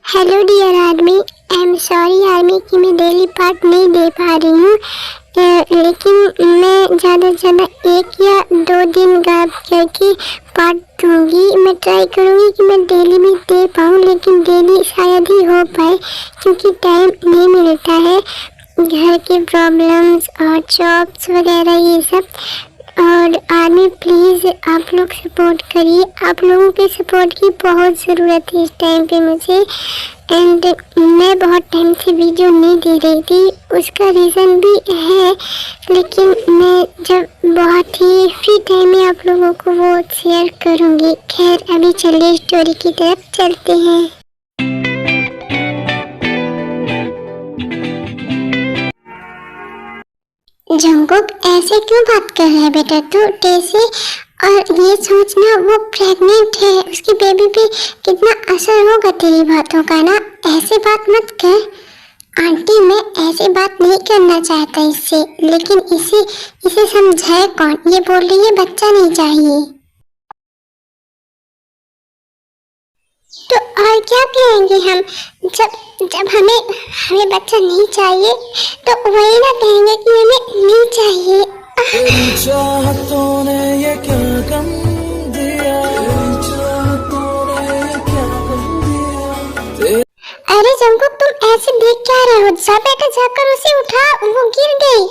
Hello dear army, I am sorry army कि मैं daily part नहीं दे पा रही हूँ, लेकिन मैं ज़्यादा से ज़्यादा 1 या 2 दिन गैप करके पार्ट दूँगी। मैं ट्राई करूँगी कि मैं डेली भी दे पाऊँ, लेकिन डेली शायद ही हो पाए क्योंकि टाइम नहीं मिलता है, घर के प्रॉब्लम्स और जॉब्स वगैरह ये सब। और आर्मी प्लीज़ आप लोग सपोर्ट करिए, आप लोगों के सपोर्ट की बहुत ज़रूरत है इस टाइम पे मुझे। एंड मैं बहुत टाइम से वीडियो नहीं दे रही थी, उसका रीज़न भी है, लेकिन मैं जब बहुत ही फ्री टाइम में आप लोगों को वो शेयर करूँगी। खैर अभी चलिए स्टोरी की तरफ चलते हैं। जंगकुक ऐसे क्यों बात कर रहा है बेटा तू टेसे? और ये सोचना वो प्रेग्नेंट है, उसकी बेबी पे कितना असर होगा तेरी बातों का ना। ऐसे बात मत कर आंटी, मैं ऐसे बात नहीं करना चाहता इससे, लेकिन इसे समझाए कौन? ये बोल रही है बच्चा नहीं चाहिए, तो और क्या कहेंगे हम? जब हमें बच्चा नहीं चाहिए तो वही ना कहेंगे कि हमें नहीं चाहिए। चाहतों ने ये क्या गम दिया, चाहतों ने ये क्या गम दिया। अरे जंगकुक तुम ऐसे देख क्या रहे हो? जा बेटा जाकर उसे उठा, वो गिर गई।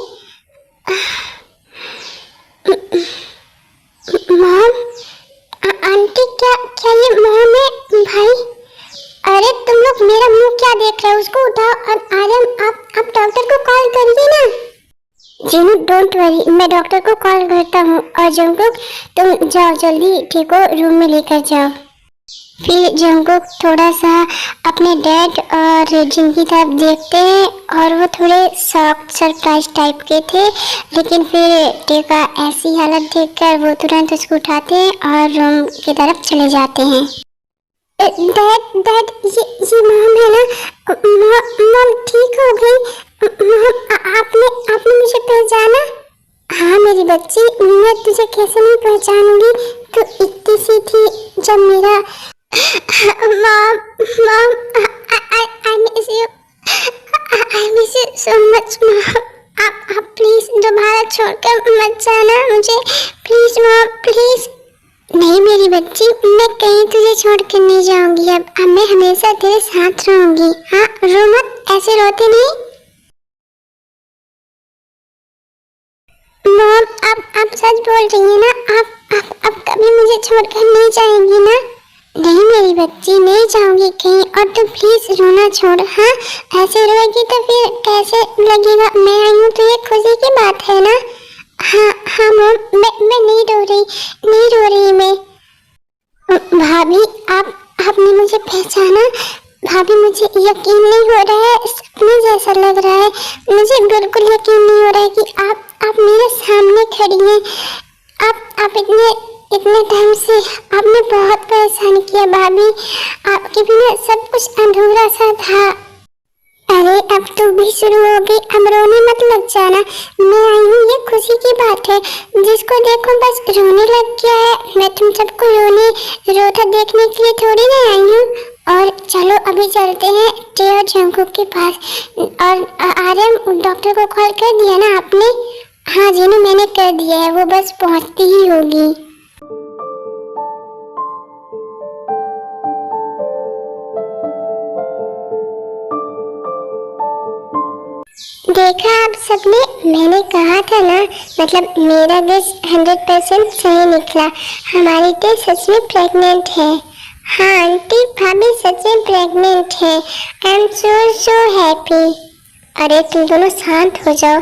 मॉम, आंटी क्या ये मॉम है? भाई अरे तुम लोग मेरा मुंह क्या देख रहे हो? उसको उठाओ और आर्यन आप डॉक्टर को कॉल करिए ना। जीनू डोंट वरी, मैं डॉक्टर को कॉल करता हूँ। और जंगकुक तुम जाओ जल्दी, ठीक हो, रूम में लेकर जाओ। फिर जंगकुक थोड़ा सा अपने डैड और जिन की तरफ देखते हैं और वो थोड़े शॉक सरप्राइज टाइप के थे, लेकिन फिर टेका ऐसी हालत देखकर वो तुरंत उसको उठाते हैं और रूम की तरफ चले जाते हैं। डैड ये मॉम है ना? मॉम ठीक हो गई? मॉम आपने मुझे पहचाना? हाँ मेरी बच्ची, मैं तुझे कैसे नहीं पहचानूंगी, तू इतनी सी थी जब मेरा mom I miss you, I miss you so much mom. आप प्लीज दोबारा छोड़कर मत जाना मुझे, प्लीज मॉम प्लीज। नहीं मेरी बच्ची, मैं कहीं तुझे छोड़ कर नहीं जाऊंगी। अब मैं हमेशा तेरे साथ रहूंगी। हाँ रो मत, ऐसे रोते नहीं। मॉम आप सच बोल रही हैं ना? आप कभी मुझे छोड़कर नहीं जाएंगी ना? नहीं मेरी बच्ची, नहीं जाऊंगी कहीं। और तू प्लीज रोना छोड़। हाँ ऐसे रोएगी तो फिर कैसे लगेगा? मैं आई हूँ तो ये खुशी की बात है ना। हाँ मॉम, मैं नहीं रो रही मैं। भाभी आपने मुझे पहचाना? भाभी मुझे यकीन नहीं हो रहा है, सपने जैसा लग रहा है। मुझे बिल्कुल यकीन नहीं हो रहा है कि आप मेरे सामने खड़ी हैं। आप इतने टाइम से आपने बहुत परेशान किया भाभी, आपके बिना सब कुछ अधूरा सा था। अरे अब तो भी शुरू हो गई, अब रोने मत लग जाना। मैं आई हूँ ये खुशी की बात है, जिसको देखो बस रोने लग गया है। मैं तुम सबको रोता देखने के लिए थोड़ी ना आई हूँ। और चलो अभी चलते हैं टे और जंगकुक के पास। और आर्यन डॉक्टर को कॉल कर दिया ना आपने? हाँ जीनू मैंने कर दिया है, वो बस पहुँचती ही होगी। देखा आप सबने, मैंने कहा था ना, मतलब मेरा गेस 100% सही निकला। हमारी टे सच में प्रेग्नेंट है। हाँ आंटी भाभी सच में प्रेग्नेंट है। I am so happy. अरे तुम दोनों शांत हो जाओ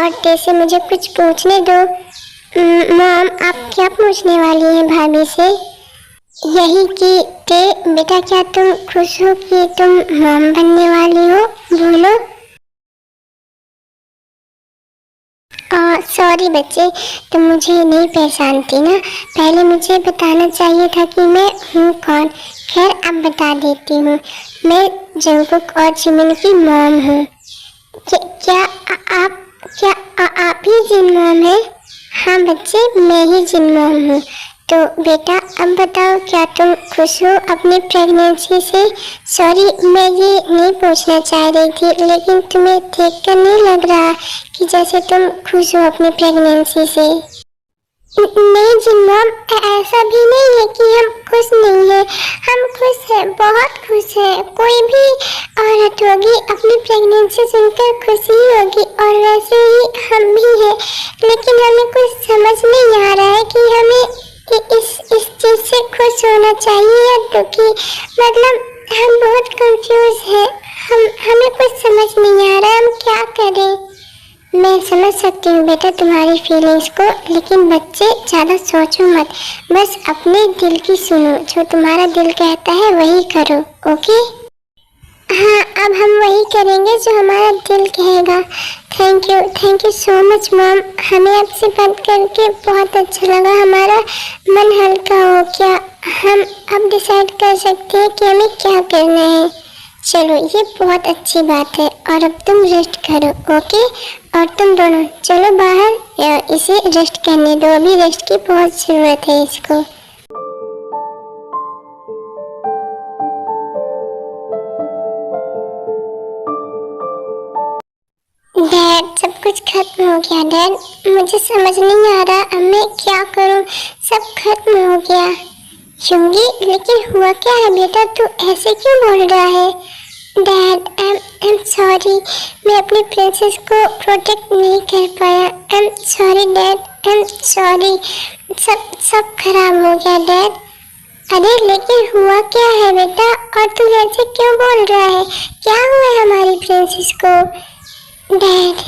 और टे से मुझे कुछ पूछने दो। मॉम आप क्या पूछने वाली हैं भाभी से? यही कि टे बेटा क्या तुम खुश हो कि तुम मॉम बनने वाली हो? बोलो। सॉरी बच्चे, तुम मुझे नहीं पहचानती ना, पहले मुझे बताना चाहिए था कि मैं हूँ कौन। खैर अब बता देती हूँ, मैं जंगकुक और जिमिन की मॉम हूँ। क्या आप ही जिन मॉम हैं? हाँ बच्चे मैं ही जिन मॉम हूँ। तो बेटा अब बताओ, क्या तुम खुश हो अपनी प्रेगनेंसी से? सॉरी, मैं ये नहीं पूछना चाह रही थी, लेकिन तुम्हें देखकर नहीं लग रहा कि जैसे तुम खुश हो अपनी प्रेगनेंसी से। नहीं जी मॉम, ऐसा भी नहीं है कि हम खुश नहीं है, हम खुश हैं, बहुत खुश हैं। कोई भी औरत होगी अपनी प्रेगनेंसी सुनकर खुशी होगी, और वैसे ही हम भी हैं, लेकिन हमें कुछ समझ नहीं आ रहा है कि हमें इस चीज से खुश होना चाहिए या दुखी। मतलब हम बहुत कंफ्यूज हैं, हमें कुछ समझ नहीं आ रहा है, हम क्या करें। मैं समझ सकती हूँ बेटा तुम्हारी फीलिंग्स को, लेकिन बच्चे ज़्यादा सोचो मत, बस अपने दिल की सुनो, जो तुम्हारा दिल कहता है वही करो, ओके? हाँ, अब हम वही करेंगे जो हमारा दिल कहेगा। Thank you so much mom, हमें आपसे बात करके बहुत अच्छा लगा, हमारा मन हल्का हो गया। हम अब डिसाइड कर सकते हैं कि हमें क्या करना है। चलो, ये बहुत अच्छी बात है, और अब तुम रेस्ट करो, ओके? और तुम दोनों चलो बाहर, इसे रेस्ट करने दो, अभी रेस्ट की बहुत ज़रूरत है इसको। डैड, सब कुछ खत्म हो गया डैड, मुझे समझ नहीं आ रहा अब मैं क्या करूं, सब खत्म हो गया। युंगी, लेकिन हुआ क्या है बेटा, तू ऐसे क्यों बोल रहा है? डैड, आई एम सॉरी, मैं अपनी प्रिंसेस को प्रोटेक्ट नहीं कर पाया। आई am sorry dad, I am sorry, सब खराब हो गया डैड। अरे लेकिन हुआ क्या है बेटा, और तू ऐसे क्यों बोल रहा है? क्या हुआ है हमारी प्रिंसेस को? डैड,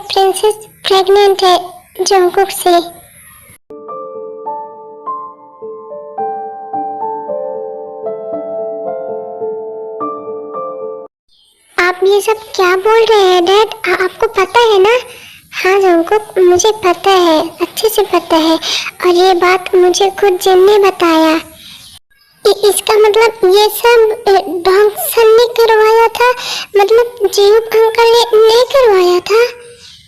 प्रिंसेस प्रेग्नेंट है जंगकुक से। आप ये सब क्या बोल रहे हैं डैड, आपको पता है ना? हाँ जंगकुक, मुझे पता है, अच्छे से पता है, और ये बात मुझे खुद जिन ने बताया। इसका मतलब ये सब डॉक्टर ने करवाया था, मतलब जेहूप अंकल ने नहीं करवाया था?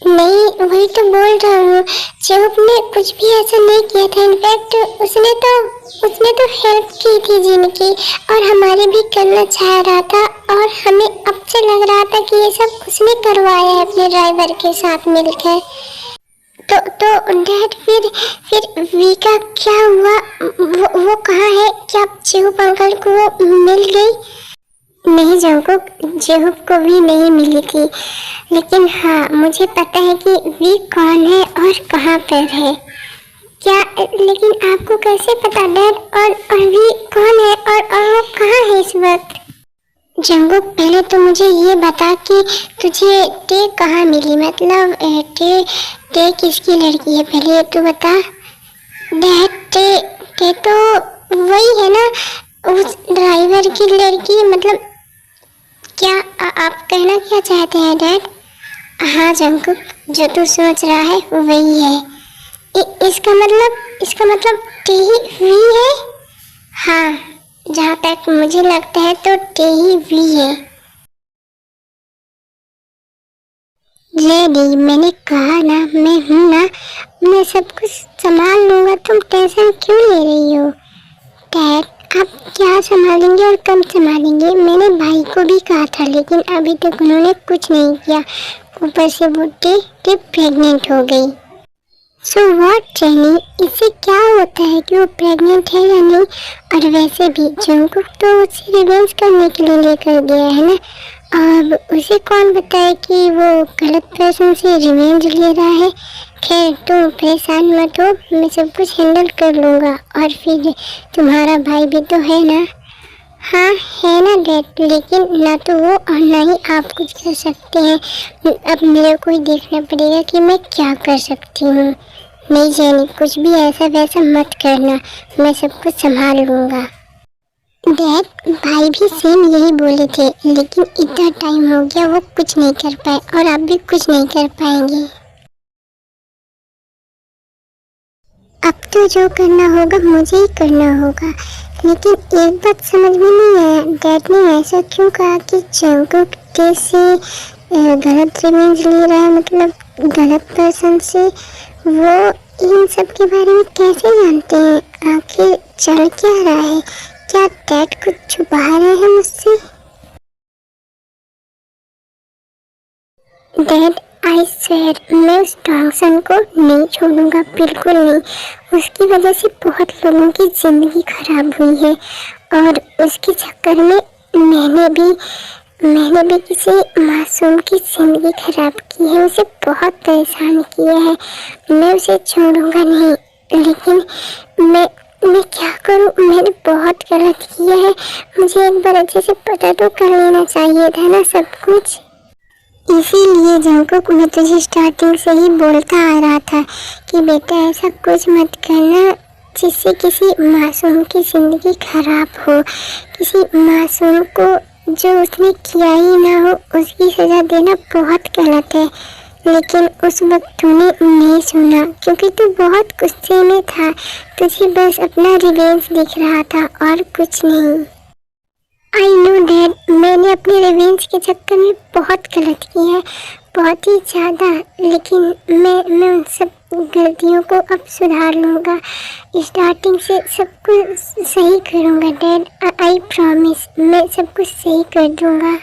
नहीं, वही तो बोल रहा हूँ, जेहूप ने कुछ भी ऐसा नहीं किया था। इनफैक्ट उसने तो हेल्प की थी जिन की, और हमारे भी करना चाह रहा था, और हमें अब से लग रहा था कि ये सब उसने करवाया है अपने ड्राइवर के साथ मिलकर। तो डैड, फिर वी का क्या हुआ? वो कहाँ है? क्या जेहूप अंकल को वो मिल गई? नहीं जंगकुक, जेहूप को भी नहीं मिली थी, लेकिन हाँ मुझे पता है कि वी कौन है और कहाँ पर है। क्या? लेकिन आपको कैसे पता डैड? और वी कौन है और वो कहाँ है इस वक्त? जंगकुक, पहले तो मुझे ये बता कि तुझे टे कहाँ मिली, मतलब टे किसकी लड़की है, पहले ये तो बता। डैड, टे तो वही है ना, उस ड्राइवर की लड़की, मतलब क्या आप कहना क्या चाहते हैं डैड? हाँ जंगकुक, जो तू सोच रहा है वो वही है। इसका मतलब टे ही वी है? हाँ, जहाँ तक मुझे लगता है तो टे ही वी है। रेडी, मैंने कहा ना, मैं हूँ ना, मैं सब कुछ संभाल लूँगा, तुम टेंशन क्यों ले रही हो? डैड, आप क्या संभालेंगे और कब संभालेंगे? मैंने भाई को भी कहा था, लेकिन अभी तक उन्होंने कुछ नहीं किया, ऊपर से वो टे प्रेग्नेंट हो गई। सो व्हाट ट्रेनी, इससे क्या होता है कि वो प्रेग्नेंट है या नहीं? और वैसे भी जंगकुक तो उसे रिवेंज करने के लिए लेकर गया है ना, अब उसे कौन बताए कि वो गलत पर्सन से रिवेंज ले रहा है। खैर तुम परेशान मत हो, मैं सब कुछ हैंडल कर लूँगा, और फिर तुम्हारा भाई भी तो है ना? हाँ है ना डैड, लेकिन ना तो वो और ना ही आप कुछ कर सकते हैं। अब मेरे को ही देखना पड़ेगा कि मैं क्या कर सकती हूँ। नहीं जेनी, कुछ भी ऐसा वैसा मत करना, मैं सब कुछ संभाल लूँगा। डैड, भाई भी सेम यही बोले थे, लेकिन इतना टाइम हो गया वो कुछ नहीं कर पाए, और आप भी कुछ नहीं कर पाएंगे। अब तो जो करना होगा मुझे ही करना होगा, लेकिन एक बात समझ में नहीं आया, डैड ने ऐसा क्यों कहा कि जंगकुक से गलत रिवेंज ले रहा है, मतलब गलत पर्सन से? वो इन सब के बारे में कैसे जानते हैं? आखिर चल क्या रहा है? क्या डैड कुछ छुपा रहे हैं मुझसे? डैड आई स्वेयर मैं उस डॉगसन को नहीं छोड़ूंगा, बिल्कुल नहीं। उसकी वजह से बहुत लोगों की ज़िंदगी खराब हुई है और उसके चक्कर में मैंने भी किसी मासूम की ज़िंदगी खराब की है, उसे बहुत परेशान किया है। मैं उसे छोड़ूंगा नहीं, लेकिन मैं क्या करूं? मैंने बहुत गलत किया है। मुझे एक बार अच्छे से पता तो कर लेना चाहिए था ना सब कुछ। इसीलिए जंकुक मैं तुझे स्टार्टिंग से ही बोलता आ रहा था कि बेटा ऐसा कुछ मत करना जिससे किसी मासूम की ज़िंदगी खराब हो। किसी मासूम को जो उसने किया ही ना हो उसकी सज़ा देना बहुत गलत है। लेकिन उस वक्त तूने नहीं सुना क्योंकि तू बहुत गुस्से में था। तुझे बस अपना रिवेंज दिख रहा था और कुछ नहीं। आई नो डैड, मैंने अपने रिवेंज के चक्कर में बहुत गलत किया है, बहुत ही ज़्यादा। लेकिन मैं उन सब गलतियों को अब सुधार लूँगा। स्टार्टिंग से सब कुछ सही करूँगा डैड, आई प्रॉमिस। मैं सब कुछ सही कर दूँगा।